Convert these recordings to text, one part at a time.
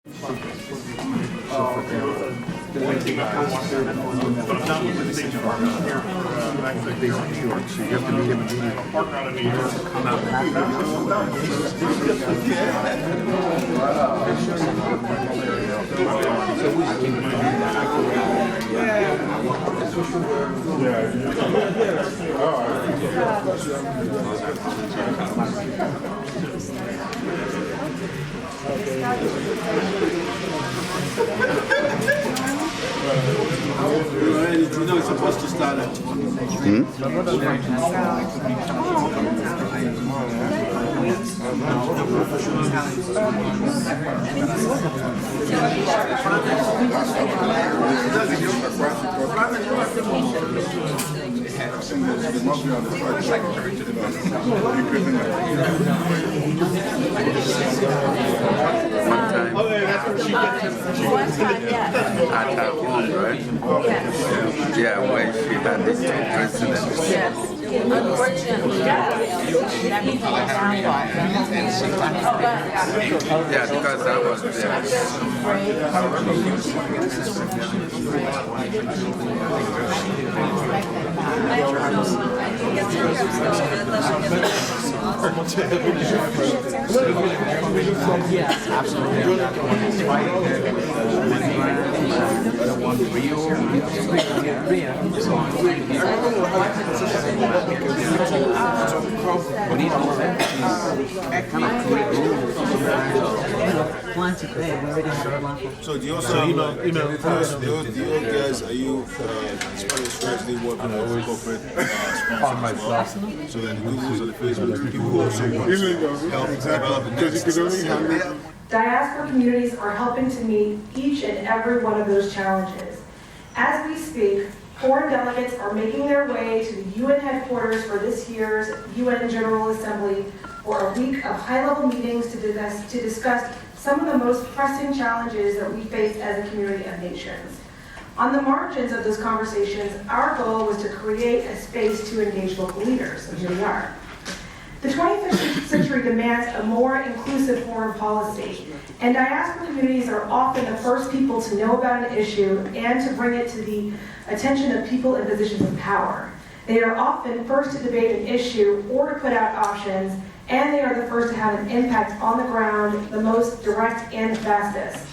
But I'm not with the State Department here for actually based in New York, so you have to meet him immediately. Partner out of New York to come out and You know it's supposed to start at at her home, right? Yeah, where she had this president. Yes. Unfortunately, Yeah, because I was there. Yes, absolutely. So do you also do you guys, are you especially working on corporate sponsors as well? So then the Googles or the Facebook people who also want to help develop the next. Diaspora communities are helping to meet each and every one of those challenges. As we speak, foreign delegates are making their way to the UN headquarters for this year's UN General Assembly for a week of high-level meetings to discuss some of the most pressing challenges that we face as a community of nations. On the margins of those conversations, our goal was to create a space to engage local leaders, and here we are. The 21st century demands a more inclusive foreign policy, and diaspora communities are often the first people to know about an issue and to bring it to the attention of people in positions of power. They are often first to debate an issue or to put out options, and they are the first to have an impact on the ground, the most direct and fastest.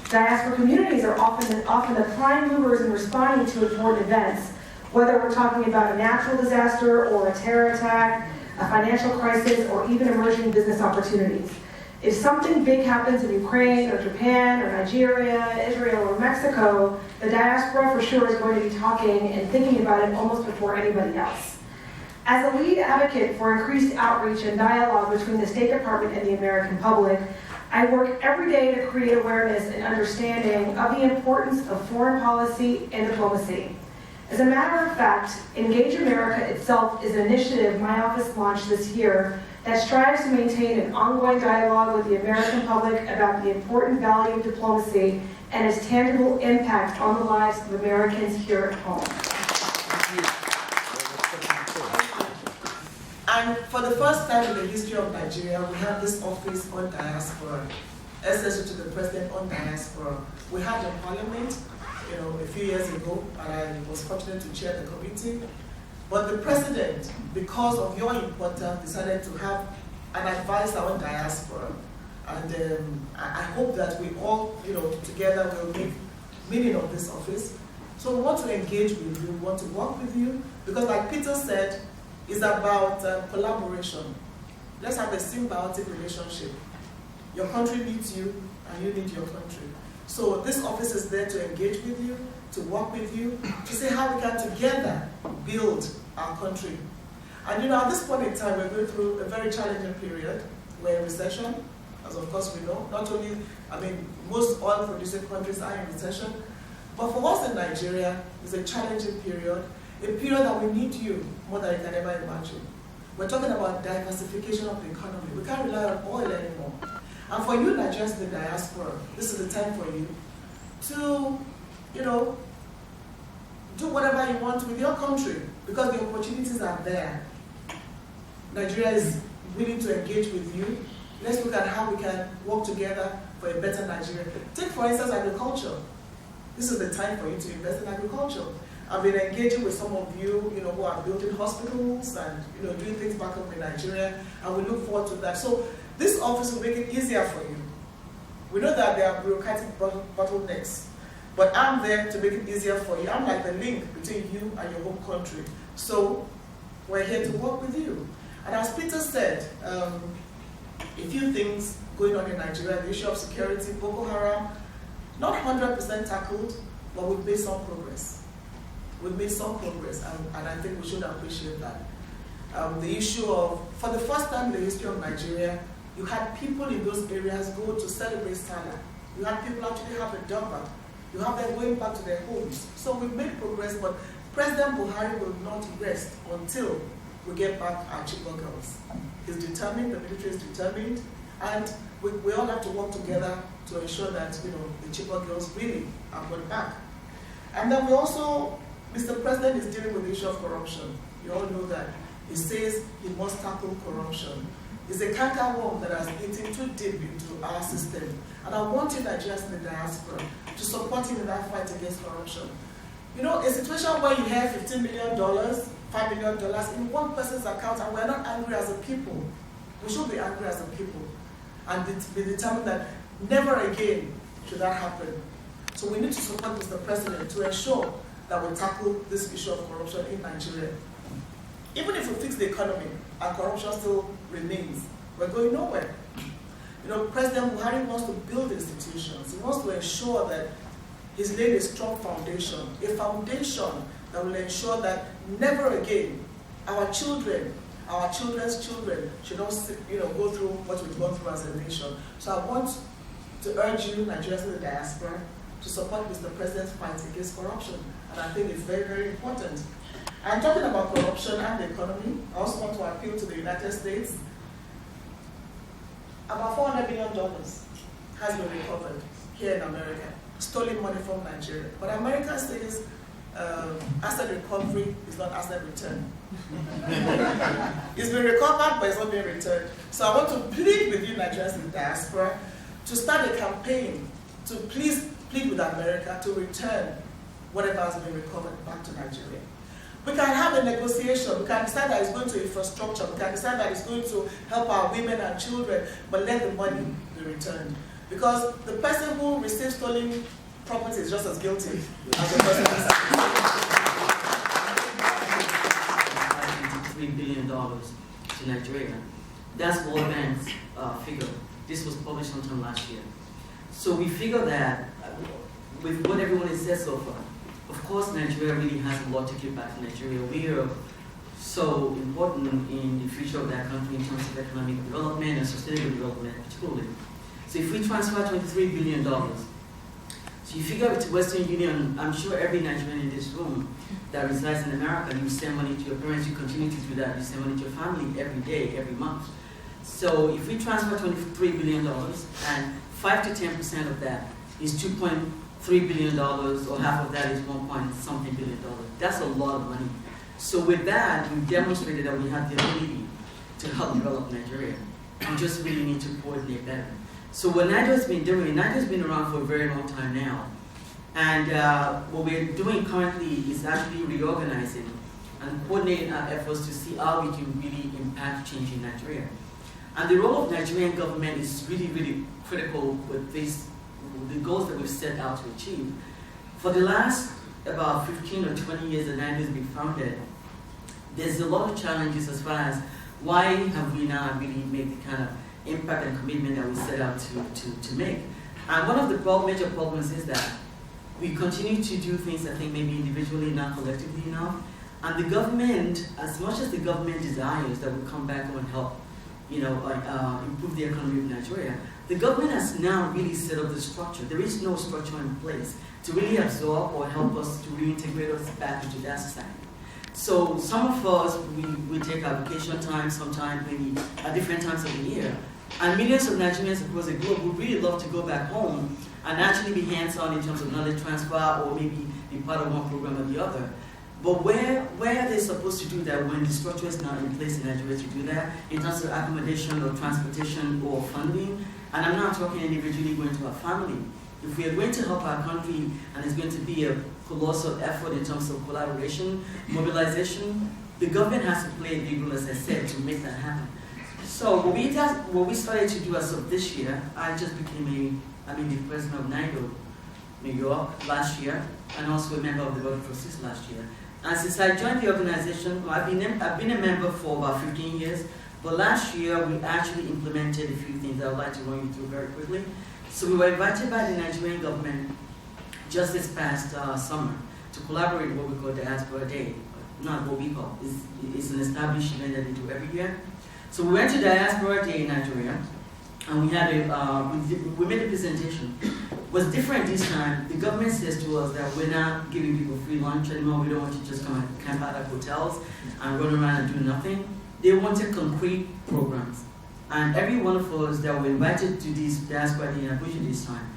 Diaspora communities are often the prime movers in responding to important events, whether we're talking about a natural disaster or a terror attack, a financial crisis, or even emerging business opportunities. If something big happens in Ukraine or Japan or Nigeria, Israel or Mexico, the diaspora for sure is going to be talking and thinking about it almost before anybody else. As a lead advocate for increased outreach and dialogue between the State Department and the American public, I work every day to create awareness and understanding of the importance of foreign policy and diplomacy. As a matter of fact, Engage America itself is an initiative my office launched this year that strives to maintain an ongoing dialogue with the American public about the important value of diplomacy and its tangible impact on the lives of Americans here at home. And for the first time in the history of Nigeria, we have this office on diaspora, essential to the president on diaspora. We had a parliament, a few years ago, and I was fortunate to chair the committee. But the president, because of your importance, decided to have an advisor on diaspora. And I hope that we all, together will make meaning of this office. So we want to engage with you, we want to work with you, because like Peter said, it's about collaboration. Let's have a symbiotic relationship. Your country needs you, and you need your country. So this office is there to engage with you, to work with you, to see how we can together build our country. And at this point in time, we're going through a very challenging period. We're in recession, as of course we know. Not only, most oil-producing countries are in recession, but for us in Nigeria, it's a challenging period, a period that we need you more than you can ever imagine. We're talking about diversification of the economy. We can't rely on oil anymore. And for you, Nigerians in the diaspora, this is the time for you to, do whatever you want with your country, because the opportunities are there. Nigeria is willing to engage with you Let's look at how we can work together for a better Nigeria. Take, for instance, agriculture. This is the time for you to invest in agriculture. I've been engaging with some of you, who are building hospitals and, doing things back home in Nigeria, and we look forward to that. So this office will make it easier for you. We know that there are bureaucratic bottlenecks, but I'm there to make it easier for you. I'm like the link between you and your home country. So we're here to work with you. And as Peter said, a few things going on in Nigeria, the issue of security, Boko Haram, not 100% tackled, but we've made some progress. We've made some progress, and I think we should appreciate that. The issue of, for the first time in the history of Nigeria, you had people in those areas go to celebrate Salah. You had people actually have a Durbar. You have them going back to their homes. So we've made progress, but President Buhari will not rest until we get back our Chibok girls. He's determined, the military is determined, and we all have to work together to ensure that the Chibok girls really are brought back. And then we also, Mr. President is dealing with the issue of corruption. You all know that. He says he must tackle corruption. It's a cankerworm that has eaten too deep into our system. And I want you Nigerians in the diaspora to support him in that fight against corruption. A situation where you have $15 million, $5 million in one person's account, and we're not angry as a people. We should be angry as a people. And be determined that never again should that happen. So we need to support Mr. President to ensure that we tackle this issue of corruption in Nigeria. Even if we fix the economy, and corruption still remains, we're going nowhere. President Buhari wants to build institutions. He wants to ensure that he's laid a strong foundation, a foundation that will ensure that never again our children, our children's children should not go through what we've gone through as a nation. So I want to urge you, Nigerians in the diaspora, to support Mr. President's fight against corruption. And I think it's very, very important. And talking about corruption and the economy, I also want to appeal to the United States. About $400 billion has been recovered here in America, stolen money from Nigeria. But America says asset recovery is not asset return. It's been recovered, but it's not being returned. So I want to plead with you, Nigerians in the diaspora, to start a campaign to please plead with America to return whatever has been recovered back to Nigeria. We can have a negotiation. We can decide that it's going to infrastructure. We can decide that it's going to help our women and children, but let the money be returned. Because the person who receives stolen property is just as guilty as the person who $3 billion to Nigeria. That's World Bank's figure. This was published sometime last year. So we figure that with what everyone has said so far, of course, Nigeria really has a lot to give back to Nigeria. We are so important in the future of that country in terms of economic development and sustainable development, particularly. So if we transfer $23 billion, so you figure out to Western Union, I'm sure every Nigerian in this room that resides in America, you send money to your parents, you continue to do that, you send money to your family every day, every month. So if we transfer $23 billion and 5 to 10% of that is $2.3 billion, or half of that is $1.something billion. That's a lot of money. So with that, we've demonstrated that we have the ability to help develop Nigeria. We just really need to coordinate better. So what Nigeria's been doing, Nigeria's been around for a very long time now. And what we're doing currently is actually reorganizing and coordinating our efforts to see how we can really impact change in Nigeria. And the role of Nigerian government is really, really critical with the goals that we've set out to achieve. For the last about 15 or 20 years that Nigeria has been founded, there's a lot of challenges as far as why have we not really made the kind of impact and commitment that we set out to make. And one of the major problems is that we continue to do things, I think, maybe individually, not collectively enough. And the government, as much as the government desires that we come back and help, improve the economy of Nigeria, the government has now really set up the structure. There is no structure in place to really absorb or help us to reintegrate us back into that society. So some of us, we take our vacation time sometime, maybe at different times of the year. And millions of Nigerians across the globe would really love to go back home and actually be hands-on in terms of knowledge transfer or maybe be part of one program or the other. But where are they supposed to do that when the structure is not in place in Nigeria to do that, in terms of accommodation or transportation or funding? And I'm not talking individually going to our family. If we are going to help our country and it's going to be a colossal effort in terms of collaboration, mobilization, the government has to play a big role, as I said, to make that happen. So what we started to do as of this year, I just became the president of NIDO, New York, last year, and also a member of the Board of Trustees last year. And since I joined the organization, I've been a member for about 15 years, but last year we actually implemented a few things I would like to run you through very quickly. So we were invited by the Nigerian government just this past summer to collaborate with what we call Diaspora Day. Not what we call, it's an established event that they do every year. So we went to Diaspora Day in Nigeria, and we had we made a presentation. What's different this time, the government says to us that we're not giving people free lunch anymore. We don't want you to just come and camp out at hotels and run around and do nothing. They wanted concrete programs. And every one of us that were invited to this Diaspora Day in Abuja this time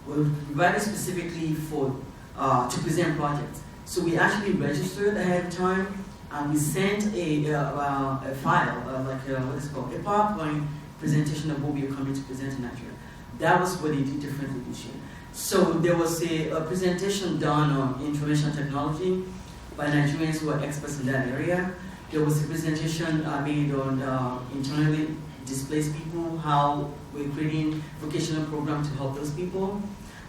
were invited specifically to present projects. So we actually registered ahead of time, and we sent a file, a PowerPoint presentation of what we are coming to present in Nigeria. That was what they did differently this year. So there was a presentation done on information technology by Nigerians who are experts in that area. There was a presentation made on internally displaced people, how we're creating vocational programs to help those people.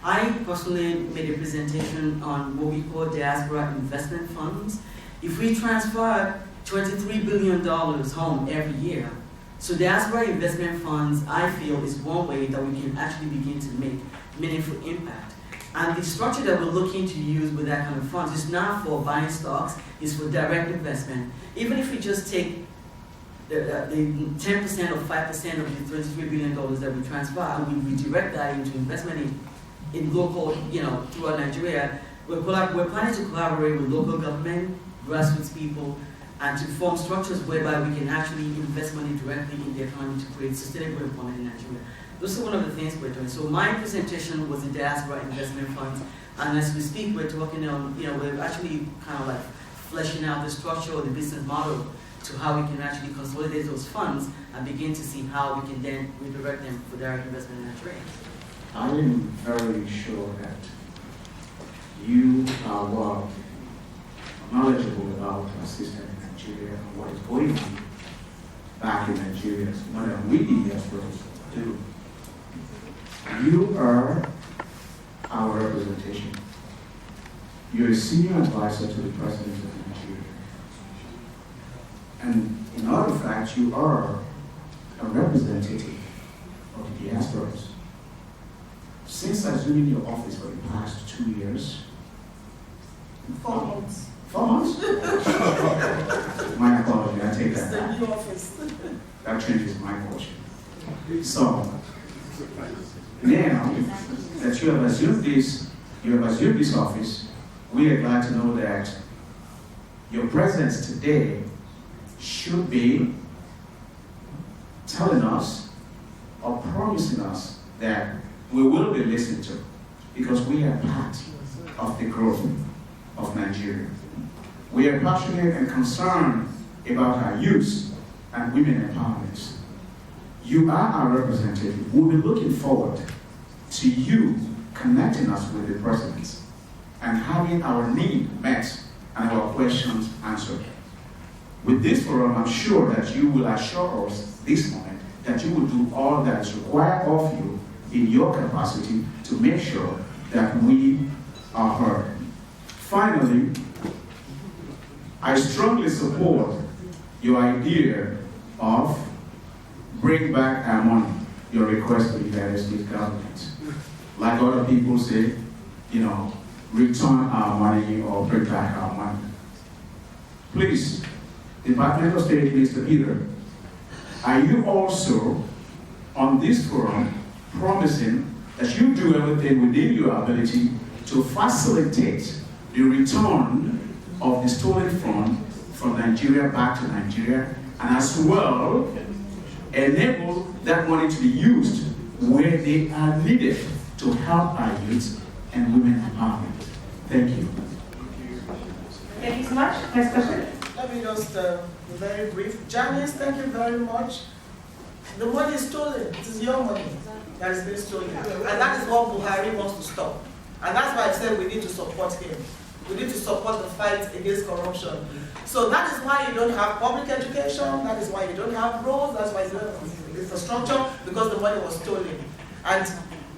I personally made a presentation on what we call diaspora investment funds. If we transfer $23 billion home every year, so diaspora investment funds, I feel, is one way that we can actually begin to make meaningful impact. And the structure that we're looking to use with that kind of funds is not for buying stocks, it's for direct investment. Even if we just take the 10% or 5% of the $23 billion that we transfer and we redirect that into investment in local, throughout Nigeria, we're planning to collaborate with local government, grassroots people, and to form structures whereby we can actually invest money directly in the economy to create sustainable employment in Nigeria. Those are one of the things we're doing. So my presentation was the diaspora investment funds, and as we speak, we're talking on, we're actually kind of like fleshing out the structure or the business model to how we can actually consolidate those funds and begin to see how we can then redirect them for direct investment in Nigeria. I am very sure that you are well knowledgeable about our system in Nigeria and what is going on back in Nigeria, more than we diasporas do. You are our representation. You're a senior advisor to the President of Nigeria. And in other fact, you are a representative of the diasporas. Since assuming your office for the past 2 years, 4 months. 4 months? My apology, I take that It's the back. new office. That changes my portion. So, now that you have assumed this office, we are glad to know that your presence today should be telling us or promising us that we will be listened to, because we are part of the growth of Nigeria. We are passionate and concerned about our youth and women empowerment. You are our representative. We'll be looking forward to you connecting us with the president and having our need met and our questions answered. With this forum, I'm sure that you will assure us this moment that you will do all that is required of you in your capacity to make sure that we are heard. Finally, I strongly support your idea of bring back our money, your request to the United States government. Like other people say, return our money or bring back our money. Please, Department of State, Mr. Peter, are you also on this forum promising that you do everything within your ability to facilitate the return of the stolen fund from Nigeria back to Nigeria, and as well enable that money to be used where they are needed to help our youth and women empowerment? Thank you. Thank you so much. Next question. Let me just be very brief. Janice, thank you very much. The money is stolen. It is your money that is being stolen. And that is what Buhari wants to stop. And that's why I said we need to support him. We need to support the fight against corruption. So that is why you don't have public education, that is why you don't have roads, that's why you don't have infrastructure, because the money was stolen. And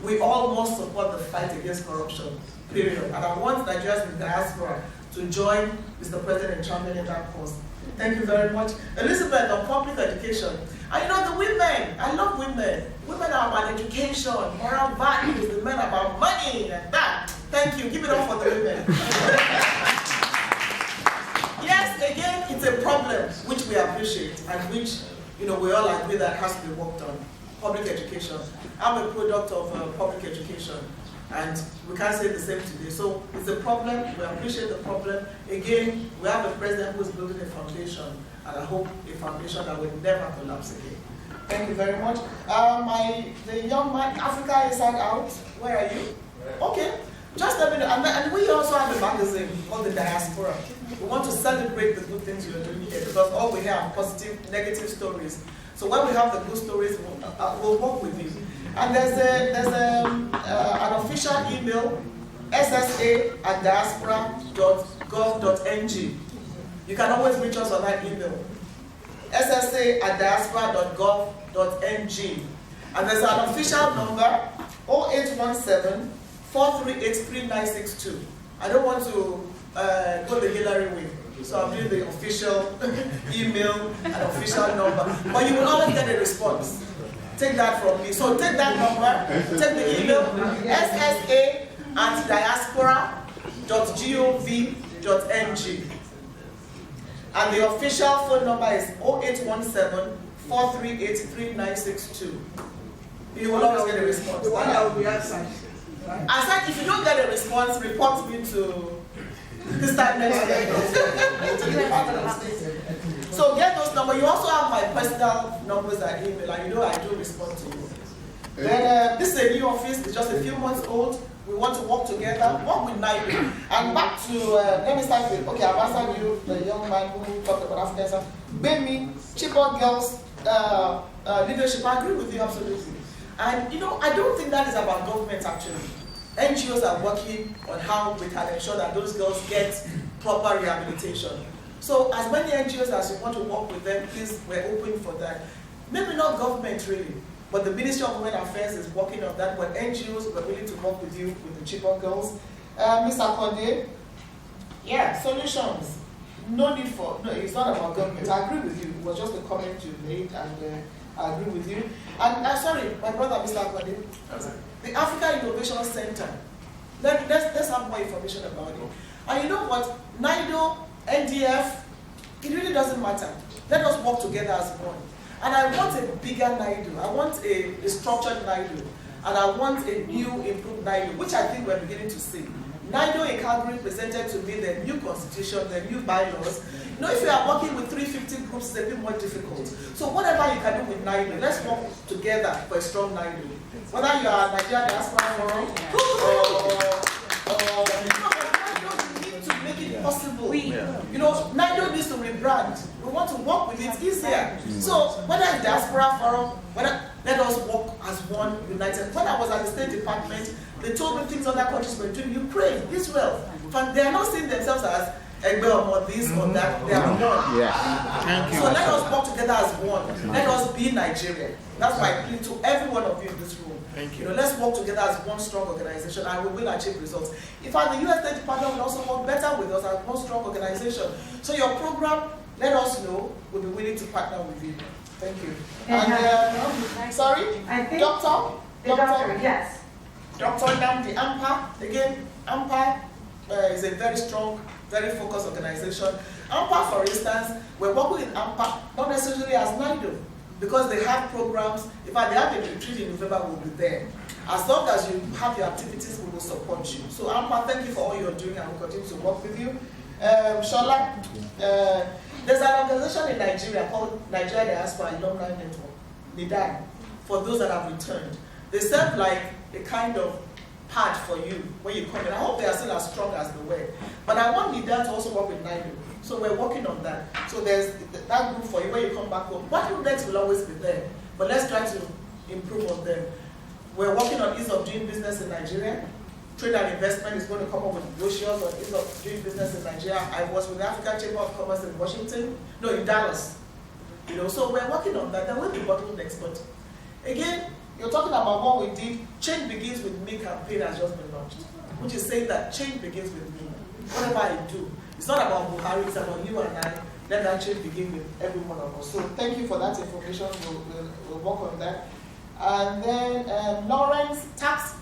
we all must support the fight against corruption, period. And I want Nigerian Diaspora to join Mr. President in championing that cause. Thank you very much. Elizabeth, on public education. And you know, the women, I love women. Women are about education, moral values, the men are about money and that. Thank you. Give it up for the women. Yes, again, it's a problem which we appreciate and which, you know, we all agree that has to be worked on. Public education. I'm a product of public education, and we can't say the same today. So it's a problem. We appreciate the problem. Again, we have a president who is building a foundation, and I hope a foundation that will never collapse again. Thank you very much. The young man, Africa Inside Out. Where are you? Okay. Just let me know. And we also have a magazine called The Diaspora. We want to celebrate the good things you're doing here, because all we hear are positive, negative stories. So when we have the good stories, we'll work with you. And there's an official email, ssa@diaspora.gov.ng. You can always reach us on that email, ssa@diaspora.gov.ng. And there's an official number, 0817-438-3962. I don't want to go the Hillary way, so I'll give the official email and official number. But you will always get a response. Take that from me. So take that number, take the email, ssa@diaspora.gov.ng. And the official phone number is 0817-438-3962. You will always get a response. The one that will be answered. I said, if you don't get a response, report me to this time next year. So get those numbers. You also have my personal numbers and email, and you know I do respond to you. Then this is a new office. It's just a few months old. We want to work together, work with Nigel. And back to, let me start with, okay, I've answered you, the young man who talked about African. Baby, Chibok girls, leadership, I agree with you absolutely. And you know, I don't think that is about government actually. NGOs are working on how we can ensure that those girls get proper rehabilitation. So as many NGOs as you want to work with them, please, we're open for that. Maybe not government really, but the Ministry of Women Affairs is working on that, but NGOs were willing to work with you, with the Chibok girls. Mr. Konde, yeah, solutions. No need for, no, it's not about government. I agree with you. It was just a comment you made, and I agree with you. And sorry, my brother, Mr. Konde, the Africa Innovation Center. Let's have more information about it. And you know what? NIDO, NDF, it really doesn't matter. Let us work together as one. And I want a bigger NIDO. I want a structured NIDO. And I want a new, improved NIDO, which I think we're beginning to see. NIDO in Calgary presented to me the new constitution, the new bylaws. You know, if you are working with 350 groups, it's a bit more difficult. So whatever you can do with NIDO, let's work together for a strong NIDO. Whether you are Nigerian Diaspora Forum, possible. You know, NIDO needs to rebrand. We want to work with it easier. So whether it's Diaspora Forum, let us work as one, united. When I was at the State Department, they told me things other countries were doing. Ukraine, Israel, but they are not seeing themselves as Egbe or this or that. They are one. Yes. So let us work together as one. Let us be Nigeria. That's my plea to every one of you in this room. Thank You know, let's work together as one strong organization, and we will achieve results. In fact, the U.S. State Department will also work better with us as one strong organization. So your program, let us know. We'll be willing to partner with you. Thank you. And sorry, I think Doctor, yes. Dr. Namdi AMPA. Again, AMPA is a very strong, very focused organization. AMPA, for instance, we're working with AMPA not necessarily as NIDO, because they have programs. In fact, they have a retreat in November, we'll be there. As long as you have your activities, we will support you. So AMPA, thank you for all you're doing, and we'll continue to work with you. Shola, there's an organization in Nigeria called Nigerian Diaspora Alumni Network, NIDAN, for those that have returned. They serve like a kind of hard for you when you come in. I hope they are still as strong as they were. But I want Nida to also work with NIDO. So we're working on that. So there's that group for you when you come back home. What you next will always be there. But let's try to improve on them. We're working on ease of doing business in Nigeria. Trade and investment is going to come up with brochures on ease of doing business in Nigeria. I was with the African Chamber of Commerce in Washington, no, in Dallas. You know, so we're working on that. There will be bottlenecks, but again, you're talking about what we did. Change begins with me campaign has just been launched, which is saying that change begins with me. Whatever I do, it's not about Buhari, it's about you and I. Let that change begin with every one of us. So thank you for that information. We'll work on that. And then Lawrence, tax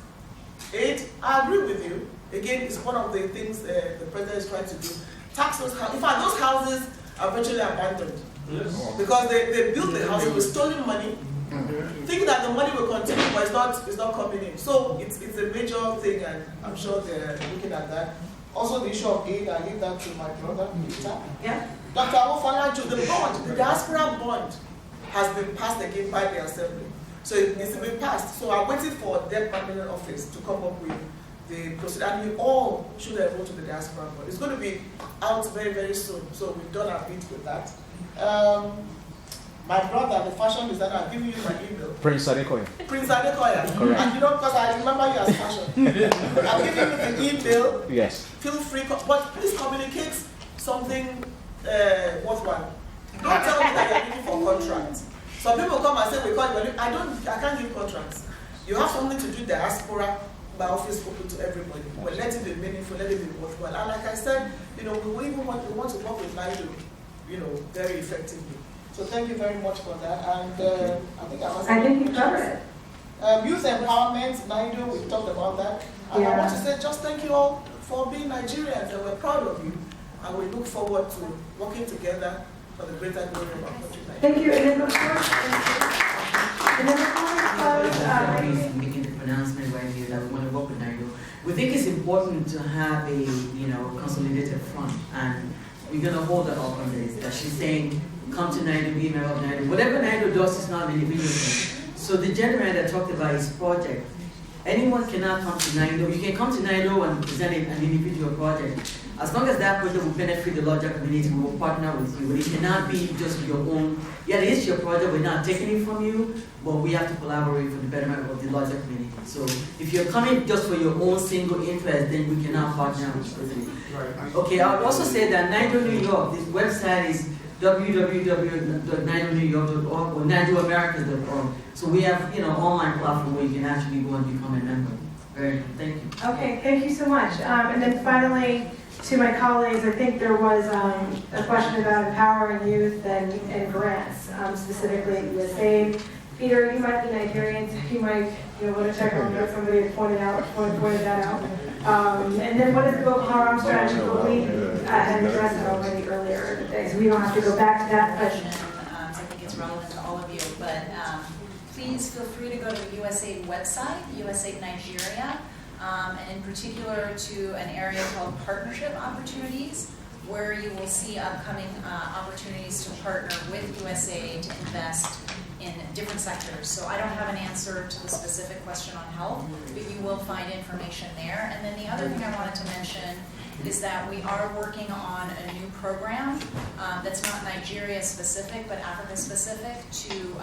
aid, I agree with you. Again, it's one of the things the president is trying to do. Tax those houses. In fact, those houses are virtually abandoned. Yes. Because they built the houses with stolen money, thinking that the money will continue, but it's not coming in. So it's a major thing, and I'm sure they're looking at that. Also, the issue of aid, I leave that to my brother, Peter. Yeah. Dr. Awofalajo, the bond, the diaspora bond, has been passed again by the Assembly. So it needs to be passed. So I'm waiting for Debt Management Office to come up with the procedure, and we all should enroll to the diaspora bond. It's going to be out very, very soon. So we've done our bit with that. My brother, the fashion designer, I'll give you my email. Prince Adekoya. Prince Adekoya. Correct. And you know, because I remember you as fashion. I'll give you the email. Yes. Feel free, but please communicate something worthwhile. Don't tell me that you're looking for contracts. Some people come and say, we call you, I can't give contracts. You have something to do diaspora, my office open to everybody. But let it be meaningful, let it be worthwhile. And like I said, you know, we want to work with NIDO, you know, very effectively. So thank you very much for that. And I think you covered it. Youth empowerment, NIDO, we talked about that. And I want to say just thank you all for being Nigerians, and we're proud of you. And we look forward to working together for the greater glory of our country. Thank you. And then before we close, making the pronouncement right here that we want to work with NIDO. We think it's important to have a consolidated front, and we're going to hold her up on this. That she's saying, come to NIDO, be a member of NIDO. Whatever NIDO does is not an individual thing. So the gentleman that talked about his project, anyone cannot come to NIDO. You can come to NIDO and present an individual project. As long as that project will benefit the larger community, we will partner with you. But it cannot be just your own. Yeah, it is your project. We're not taking it from you, but we have to collaborate for the betterment of the larger community. So if you're coming just for your own single interest, then we cannot partner with you. Okay, I would also say that NIDO New York, this website is www.nidonewyork.org or nidoamerica.org. So we have online platform where you can actually go and become a member. Very good. Thank you. okay, thank you so much. And then finally, to my colleagues, I think there was a question about empowering youth and grants, specifically at USAID. Peter, you might be Nigerian, so you might want to check on what somebody had pointed that out. And then what is the Boko Haram strategy? But we had addressed it already earlier in the day, so we don't have to go back to that. But I think it's relevant to all of you. But please feel free to go to the USAID website, USAID Nigeria, and in particular to an area called Partnership Opportunities, where you will see upcoming opportunities to partner with USAID to invest in different sectors. So I don't have an answer to the specific question on health, but you will find information there. And then the other thing I wanted to mention is that we are working on a new program that's not Nigeria specific, but Africa specific, to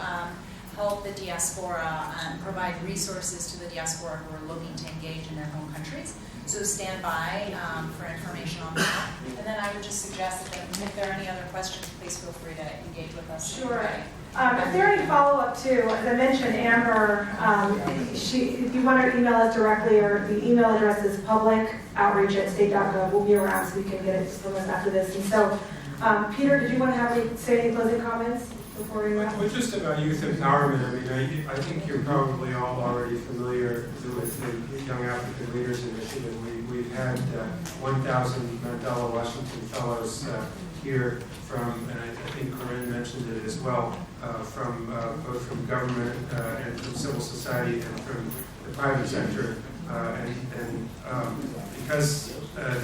help the diaspora and provide resources to the diaspora who are looking to engage in their home countries. So stand by for information on that. And then I would just suggest that if there are any other questions, please feel free to engage with us. sure. If there are any follow-up too, as I mentioned, Amber, if you want to email us directly, or the email address is publicoutreach@state.gov. We'll be around so we can get it from us after this. And so, Peter, did you want to say any closing comments before we wrap? Well, just about youth empowerment. I think you're probably all already familiar with the Young African Leaders Initiative. We've had 1,000 Mandela Washington Fellows here from, and I think Corinne mentioned it as well, from both from government and from civil society and from the private sector. And because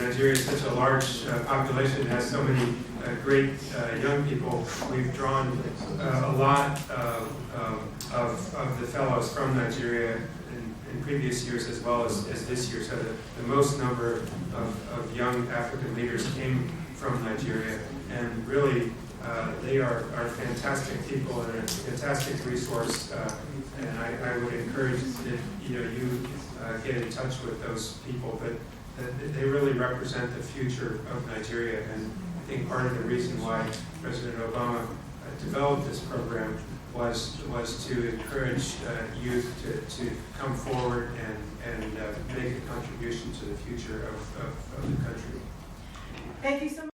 Nigeria is such a large population, it has so many great young people, we've drawn a lot of the fellows from Nigeria in previous years as well as this year. So the most number of young African leaders came from Nigeria, and really they are fantastic people and a fantastic resource. And I would encourage that you get in touch with those people, but they really represent the future of Nigeria. And I think part of the reason why President Obama developed this program was to encourage youth to come forward and make a contribution to the future of the country. Thank you so much.